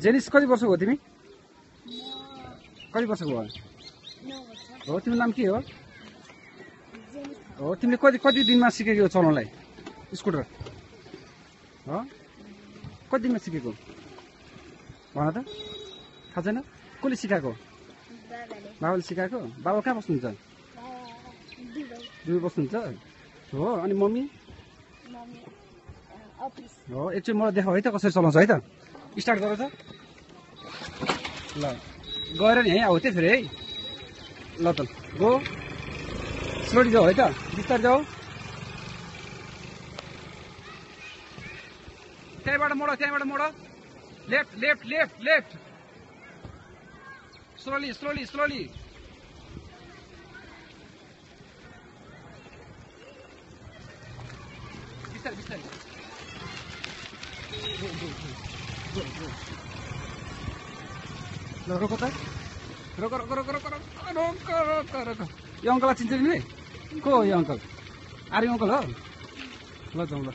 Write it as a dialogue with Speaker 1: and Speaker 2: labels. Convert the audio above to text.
Speaker 1: Janice कति वर्षको हो तिमी? कति वर्षको हो? हो तिम्रो नाम के हो? हो तिमीले कति कति दिनमा सिकेको चलाउनलाई स्कुटर? हो कति दिनमा सिकेको भन त? थाहा छैन? कसले सिकाएको? बाबाले सिकाएको? बाबा कहाँ बस्नुहुन्छ? दुबई बस्नुहुन्छ? हो अनि मम्मी? हो एकचोटि मलाई देखाऊ है त कसरी चलाउँछ है त? स्टार्ट गर त ल गएर नि है आऊ त्यो फेरि है ल त गो स्लोली जाऊ है त बिस्तारै जाऊ त्यहीँबाट मोड left left left left slowly slowly slowly बिस्तारै बिस्तारै ल रोक त रोक रोक रोक रोक रोक रोक रोक रोक यो अङ्कललाई चिन्छ तिमीले? को हो यो अङ्कल? आर्मी अङ्कल हो? ल जाउँ ल